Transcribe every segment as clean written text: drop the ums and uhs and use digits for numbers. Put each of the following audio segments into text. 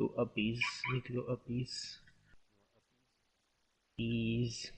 go uppies. Need to go uppies. Ease.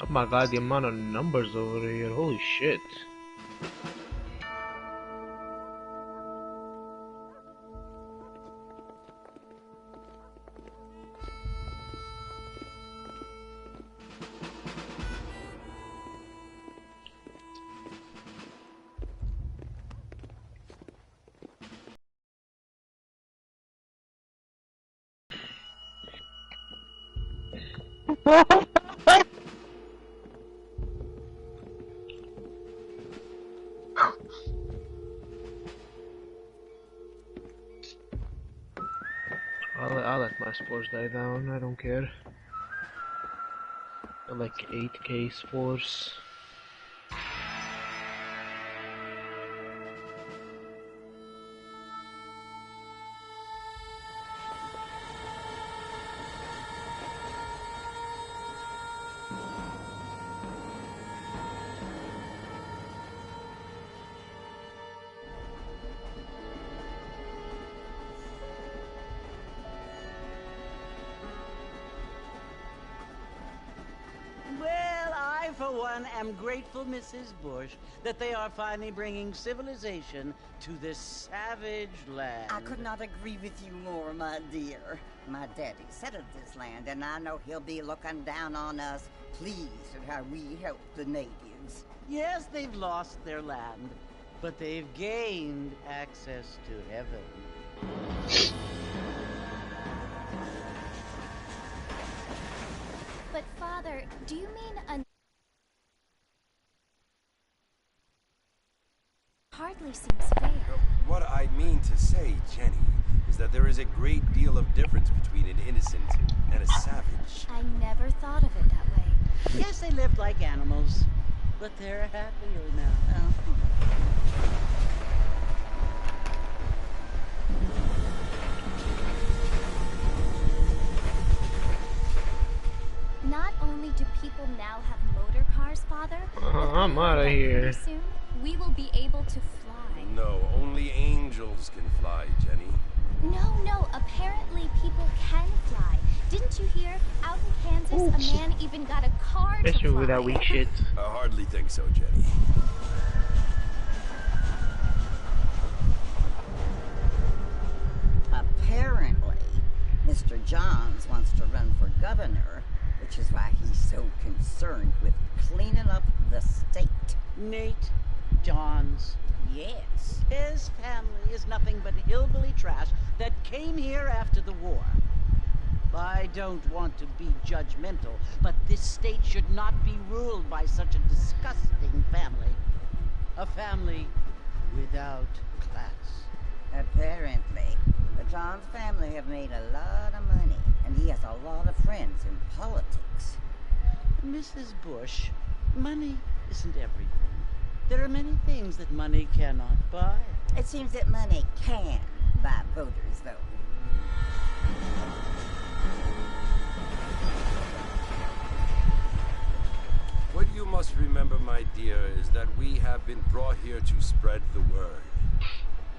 Oh my god, the amount of numbers over here, holy shit. I'll let my spores die down, I don't care. I like 8k spores. I'm grateful, Mrs. Bush, that they are finally bringing civilization to this savage land. I could not agree with you more, my dear. My daddy settled this land, and I know he'll be looking down on us, pleased at how we help the natives. Yes, they've lost their land, but they've gained access to heaven. But, Father, do you mean a... Hardly seems fair. What I mean to say, Jenny, is that there is a great deal of difference between an innocent and a savage. I never thought of it that way. Yes, they lived like animals, but they're happier now. Not only do people now have motor cars, Father, I'm out of here. Soon, we will be able to fly. No, only angels can fly, Jenny. No, apparently people can fly. Didn't you hear? Out in Kansas, a man even got a car to Especially fly. with that weak shit. I hardly think so, Jenny. Apparently, Mr. Johns wants to run for governor, which is why he's so concerned with cleaning up the state. Nate Johns, yes. His family is nothing but hillbilly trash that came here after the war. I don't want to be judgmental, but this state should not be ruled by such a disgusting family. A family without class. Apparently, the Johns family have made a lot of money, and he has a lot of friends in politics. Mrs. Bush, money isn't everything. There are many things that money cannot buy. It seems that money can buy voters, though. What you must remember, my dear, is that we have been brought here to spread the word.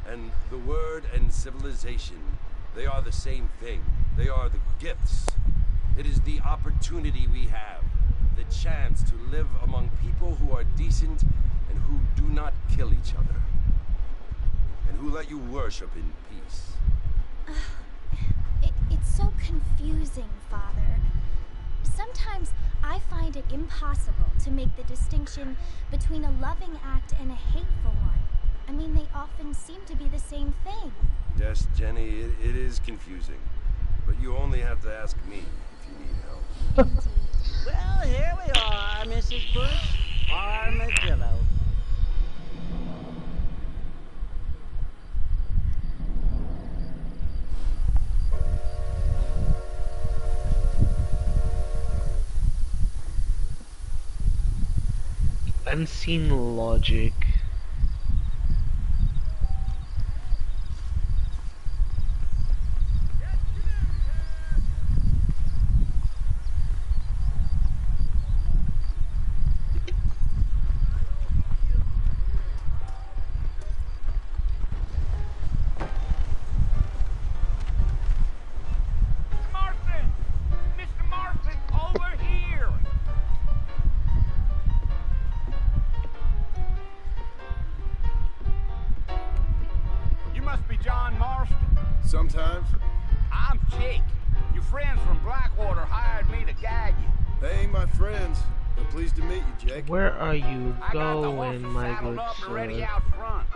And the word and civilization, they are the same thing. They are the gifts. It is the opportunity we have. the chance to live among people who are decent and who do not kill each other. And who let you worship in peace. It's so confusing, Father. Sometimes I find it impossible to make the distinction between a loving act and a hateful one. I mean, they often seem to be the same thing. Yes, Jenny, it is confusing. But you only have to ask me if you need help. Indeed. Well, here we are, Mrs. Bush. Armadillo. Unseen logic. Sometimes. I'm Jake. Your friends from Blackwater hired me to guide you. They ain't my friends, but pleased to meet you, Jake. Where are you I got the going, horses my saddled good up and ready sir? out front.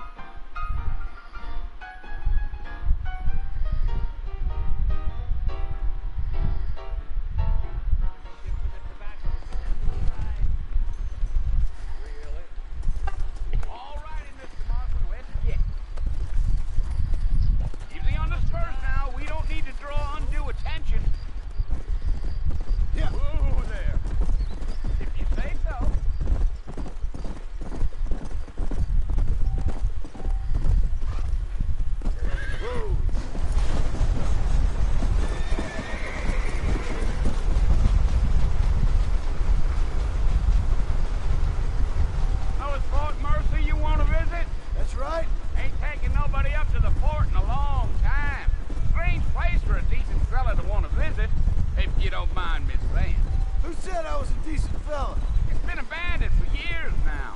All righty, Mr. Marston, let's get. Easy on the spurs now. We don't need to draw undue attention. Yeah. Whoa there. If you say so. Whoa. Oh, it's Fort Mercy you want to visit? That's right. Ain't taking nobody up to the fort in a long time. Strange place for a decent fella to want to visit, if you don't mind me saying. Who said I was a decent fella? It's been abandoned for years now.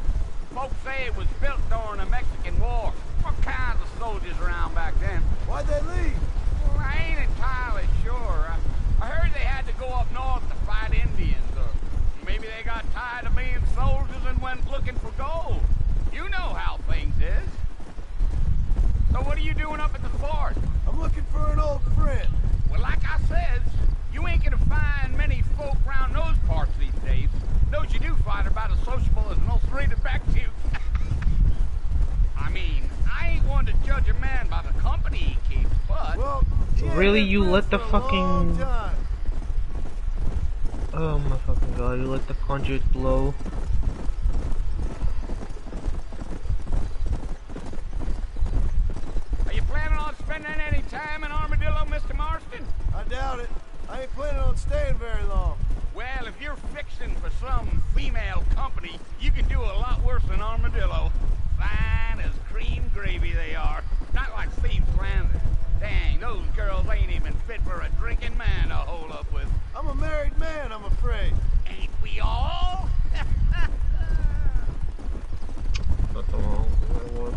Folks say it was built during the Mexican War. What kinds of soldiers around back then? Why'd they leave? Well, I ain't entirely sure. I heard they had to go up north to fight Indians, or maybe they got tired of being soldiers and went looking for gold. You know how things is. So what are you doing up at the fort? I'm looking for an old friend. Well, like I said, you ain't gonna find many folk round those parts these days. Those you do find are about as sociable as an ulcerated back tooth. I mean, I ain't one to judge a man by the company he keeps, but... Well, he ain't Really, been you friends let the for a long fucking- time. Oh my fucking god, you let the conduit blow. Are you planning on spending any time in Armadillo, Mr. Marston? I doubt it. I ain't planning on staying very long. Well, if you're fixing for some female company, you can do a lot worse than Armadillo. Fine as cream gravy they are. Not like Steve Flanders. Dang, those girls ain't even fit for a drinking man to hold up with. I'm a married man, I'm afraid. Ain't we all? Nothing wrong with that one.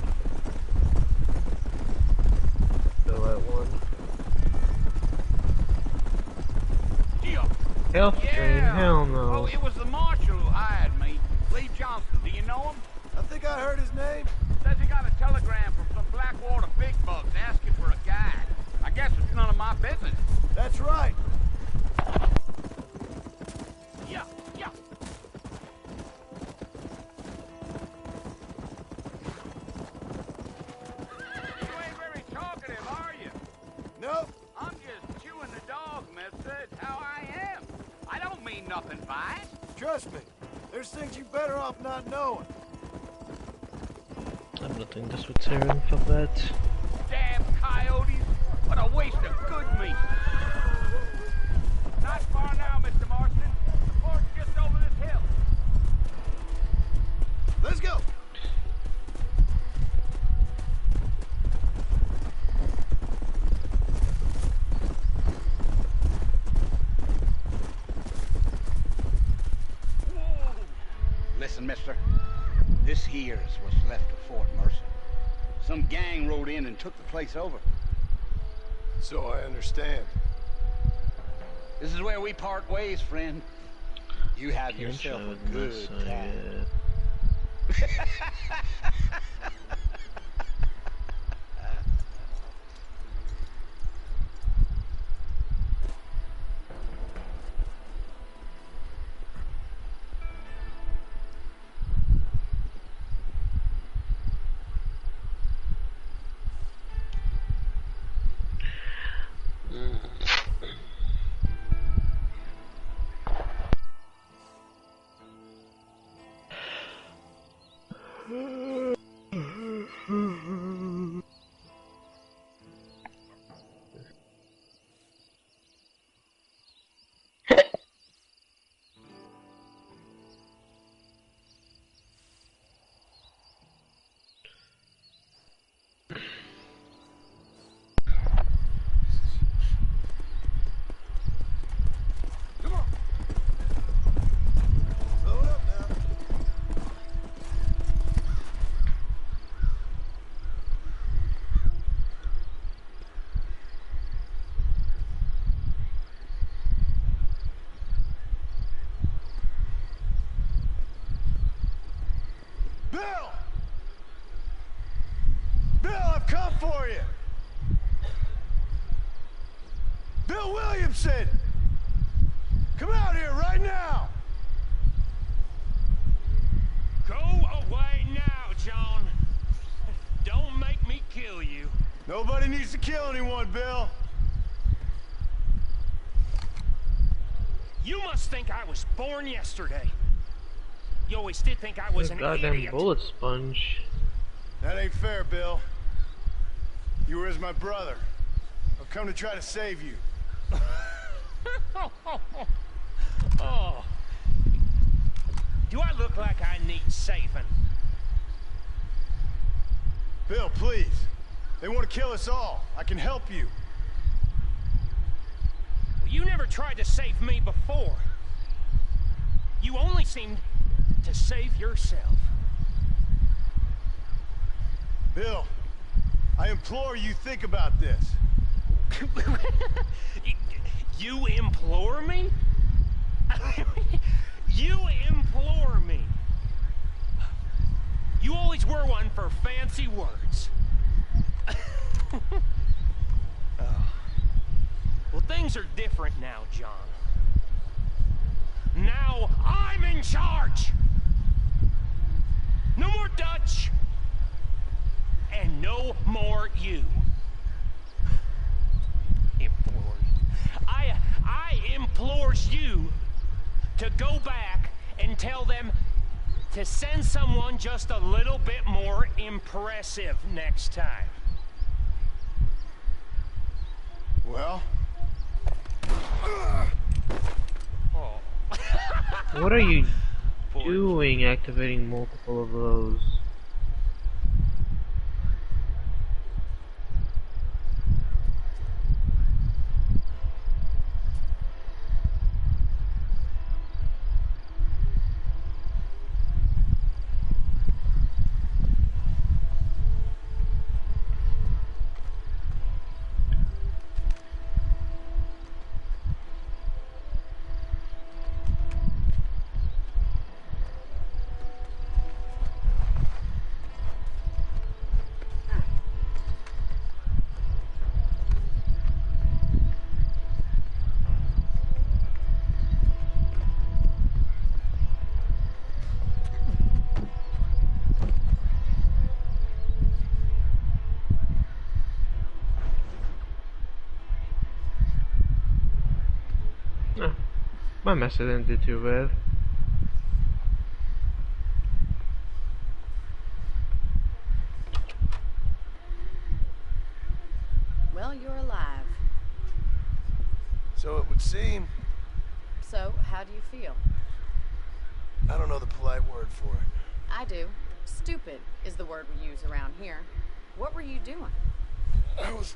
Still that one. Yeah. Health train? Hell no. Oh, it was the marshal who hired me. Lee Johnson. Do you know him? I think I heard his name. Says he got a telegram from some Blackwater big bugs asking for a guide. I guess it's none of my business. That's right. Yeah, yeah. You ain't very talkative, are you? Nope. I'm just chewing the dog, mister. It's how I am. I don't mean nothing by it. Trust me. There's things you better off not knowing. I'm not doing this with Tyrion for that. Damn coyotes. What a waste of good meat. Not far now, Mr. Marston. The fort's just over this hill. Let's go. Listen, mister. This here is what's left of Fort Mercer. Some gang rode in and took the place over. So I understand. This is where we part ways, friend. You have yourself a good time. Bill! Bill, I've come for you! Bill Williamson! Come out here right now! Go away now, John. Don't make me kill you. Nobody needs to kill anyone, Bill. You must think I was born yesterday. You always did think I was an goddamn idiot. bullet sponge. That ain't fair, Bill. You were as my brother. I've come to try to save you. Oh. Do I look like I need saving? Bill, please. They want to kill us all. I can help you. Well, you never tried to save me before. You only seemed to save yourself. Bill, I implore you, think about this. You implore me? You implore me. You always were one for fancy words. Well, things are different now, John. Now I'm in charge. No more Dutch. And no more you. I implores you to go back and tell them to send someone just a little bit more impressive next time. Well? Oh. What are you doing activating multiple of those? My mess didn't do too bad. Well, you're alive. So it would seem. So, how do you feel? I don't know the polite word for it. I do. Stupid is the word we use around here. What were you doing? I was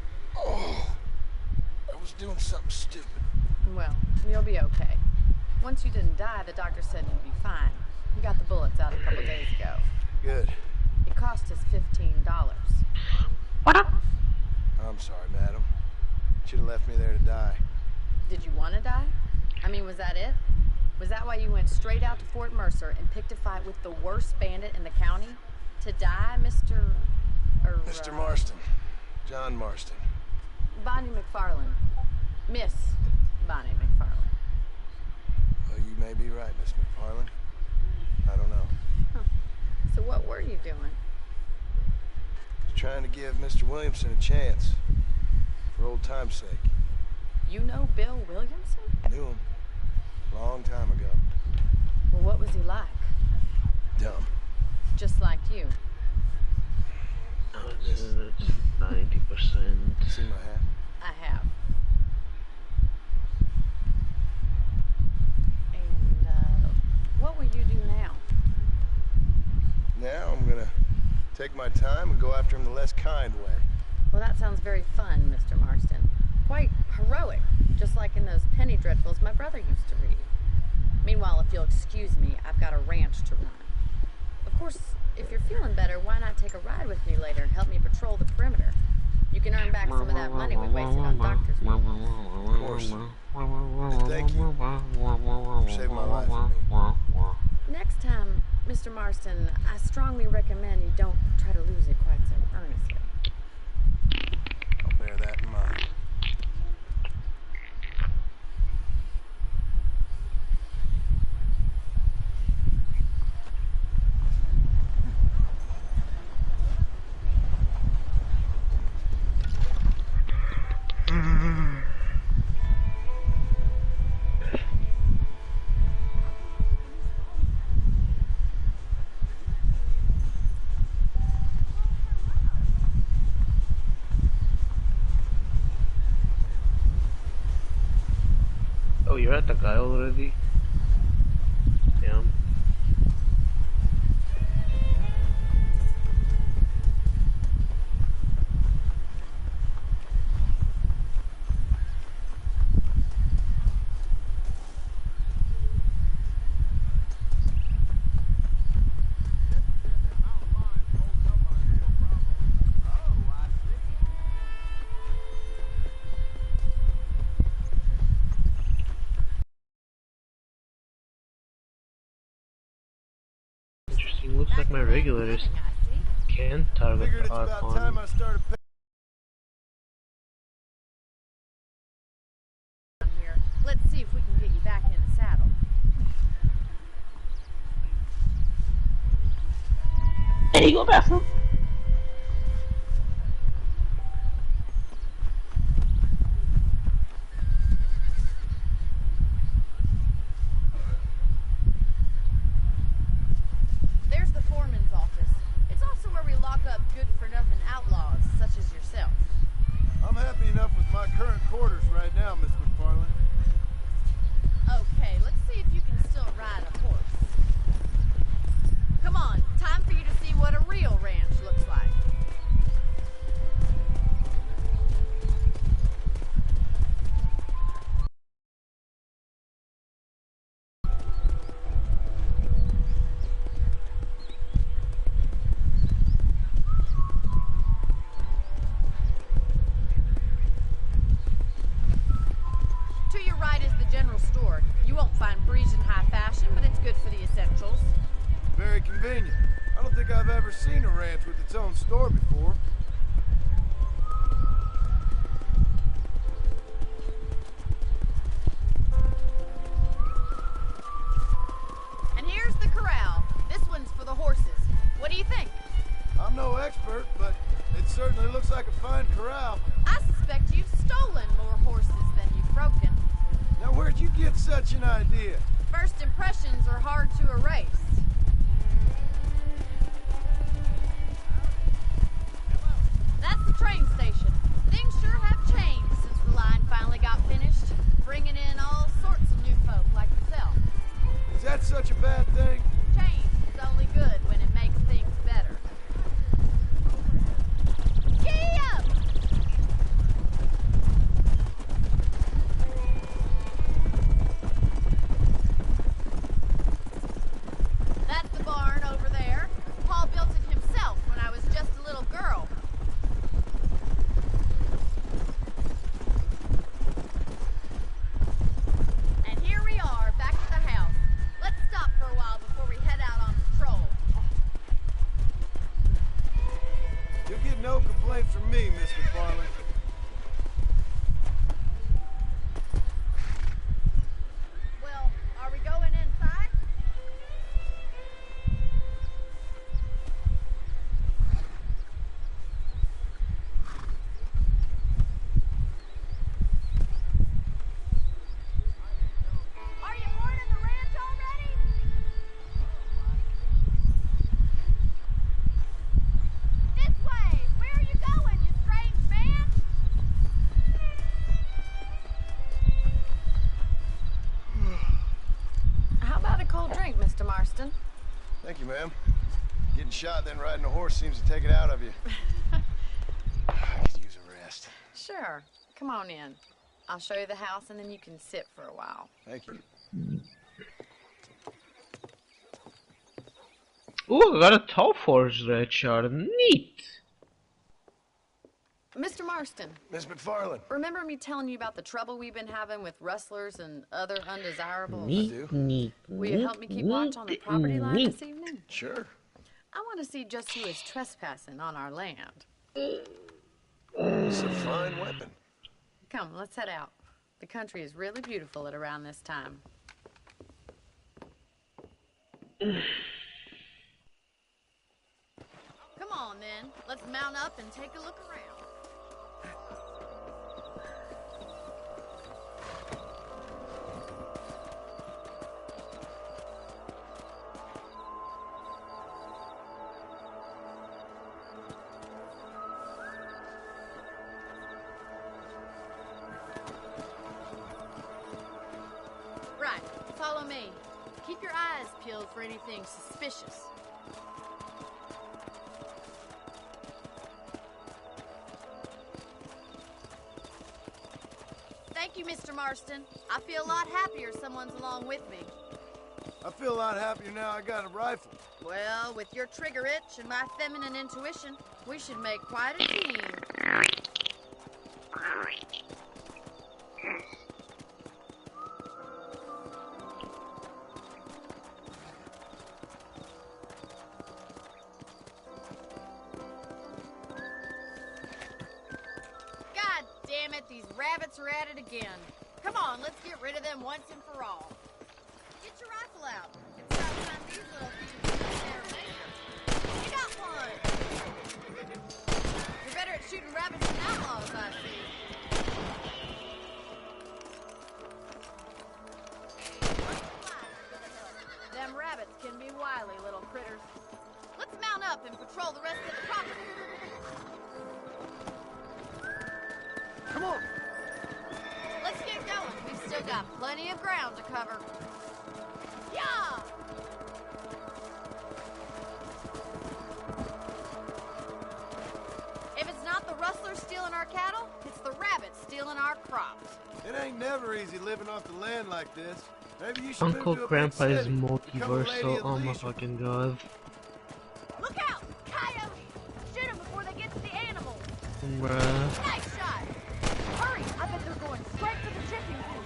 doing something stupid. Well, you'll be okay. Once you didn't die, the doctor said you'd be fine. We got the bullets out a couple days ago. Good. It cost us $15. What up? I'm sorry, madam. Should have left me there to die. Did you want to die? I mean, was that it? Was that why you went straight out to Fort Mercer and picked a fight with the worst bandit in the county? To die, Mr. Mr. Marston. John Marston. Bonnie McFarlane. Miss Bonnie McFarlane. Well, you may be right, Miss McFarlane. I don't know. Huh. So what were you doing? Just trying to give Mr. Williamson a chance. For old time's sake. You know Bill Williamson? Knew him. Long time ago. Well, what was he like? Dumb. Just like you. Oh, it's 90%. See my hat? I have. And, what will you do now? Now I'm gonna take my time and go after him the less kind way. Well, that sounds very fun, Mr. Marston. Quite heroic, just like in those penny dreadfuls my brother used to read. Meanwhile, if you'll excuse me, I've got a ranch to run. Of course, if you're feeling better, why not take a ride with me later and help me patrol the perimeter? You can earn back some of that money we wasted on doctor's bills. Of course. And thank you for saving my life for me. Next time, Mr. Marston, I strongly recommend you don't try to lose it quite so earnestly. I'll bear that in mind. Oh, you're at the guy already? Damn. Interesting. Looks like my regulators can target Figured the it's about Archon. time I started Here. Let's see if we can get you back in the saddle. There you go, Bethel. There's the foreman's office. It's also where we lock up good-for-nothing outlaws, such as yourself. I'm happy enough with my current quarters right now, Miss McFarlane. Okay, let's see if you can still ride a horse. Come on, time for you to see what a real ranch looks like. To your right is the general store. You won't find Parisian high fashion, but it's good for the essentials. Very convenient. I don't think I've ever seen a ranch with its own store before. And here's the corral. This one's for the horses. What do you think? I'm no expert, but it certainly looks like a fine corral. I suspect you've stolen more horses than you've broken. Now, where'd you get such an idea? First impressions are hard to erase. That's the train station. Things sure have changed since the line finally got finished, bringing in all sorts of new folk like yourself. Is that such a bad thing? Change is only good when it makes things better. Giddy up! Marston. Thank you, ma'am. Getting shot, then riding a horse seems to take it out of you. I could use a rest. Sure. Come on in. I'll show you the house, and then you can sit for a while. Thank you. Ooh, I got a tall forged red shard. Neat. Mr. Marston. Miss McFarland. Remember me telling you about the trouble we've been having with rustlers and other undesirables? Neat. Will you help me keep watch on the property line this evening? Sure. I want to see just who is trespassing on our land. It's a fine weapon. Come, let's head out. The country is really beautiful at around this time. Come on, then. Let's mount up and take a look around. Right, follow me. Keep your eyes peeled for anything suspicious. Thank you, Mr. Marston. I feel a lot happier someone's along with me. I feel a lot happier now I got a rifle. Well, with your trigger itch and my feminine intuition, we should make quite a team. God damn it, these rabbits are at it again. Come on, let's get rid of them once and for all. Get your rifle out. It's about time these little things get their measure. You got one! You're better at shooting rabbits than outlaws, I see. Them rabbits can be wily little critters. Let's mount up and patrol the rest of the property. Come on. Let's get going. We've still got plenty of ground to cover. Yeah! If it's not the rustlers stealing our cattle, it's the rabbits stealing our crops. It ain't never easy living off the land like this. Maybe you should Uncle move to a big Grandpa is city. Become a lady multiversal. of Oh my leisure. fucking god. Look out! Coyotes! Shoot them before they get to the animals! Bruh. Nice shot! Hurry! I bet they're going straight to the chicken coop.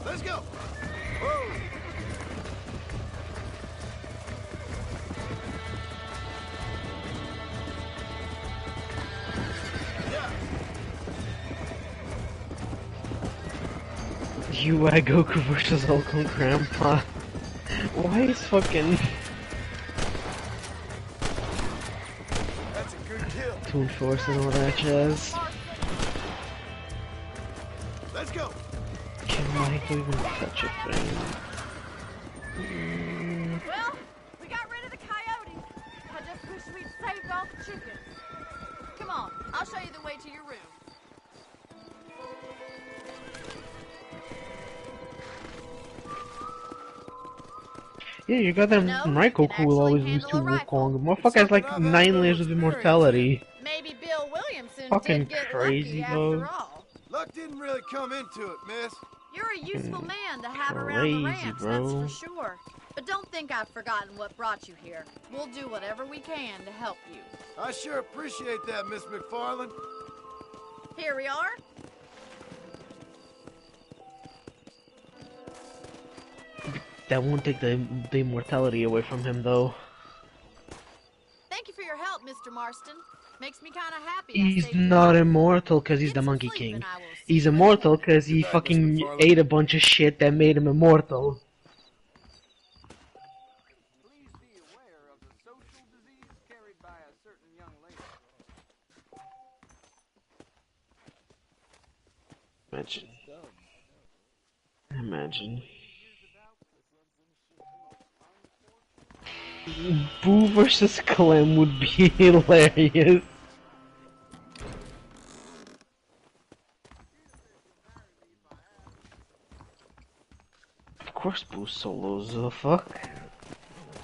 Let's go. Whoa. UI Goku versus Uncle Grandpa. Why is fucking That's a good kill. Toon Force and all that jazz? Let's go. Can Michael even touch a thing? Well, we got rid of the coyotes. I just wish we'd saved all the chickens. Come on, I'll show you the way to your room. Yeah, you got that No, Michael you can who will always actually lose to handle a rifle. Wukong. Motherfucker has like 9 layers of immortality. Maybe Bill Williamson Fucking did get crazy, lucky though. after all. Luck didn't really come into it, miss. You're a useful man to have around the crazy, ranch, bro. that's for sure. But don't think I've forgotten what brought you here. We'll do whatever we can to help you. I sure appreciate that, Miss McFarland. Here we are. That won't take the immortality away from him though. Thank you for your help, Mr. Marston. Makes me kind of happy. I He's saved your not life. immortal because he's Get the some Monkey sleep King. and I will see He's you immortal later. because he Good night, Mr. fucking McFarlane. ate a bunch of shit that made him immortal. Please be aware of the social disease carried by a certain young lady. Imagine. Boo versus Clem would be hilarious. Of course Boo solos, the fuck?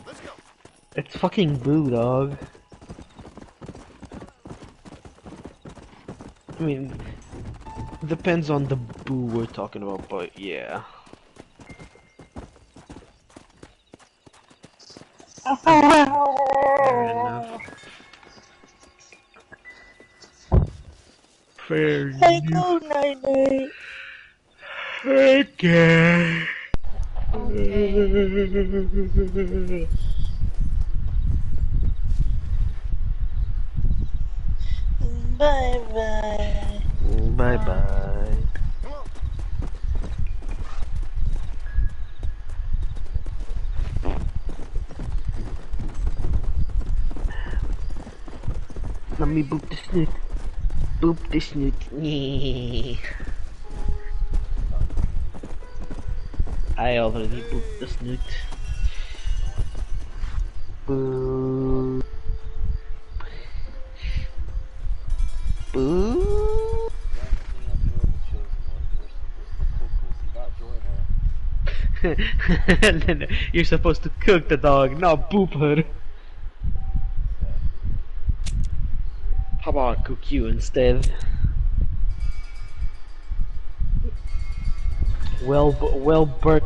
Let's go. It's fucking Boo, dog. I mean, depends on the Boo we're talking about, but yeah. Fair enough. Fair enough. Night-night. Okay. Bye-bye. Bye-bye. Come on. Let me boop the snoot. Boop the snoot. Nyeh. I already booped the snoot. Boo. Boo. And then you're supposed to cook the dog, not boop her. How about I cook you instead? Well burnt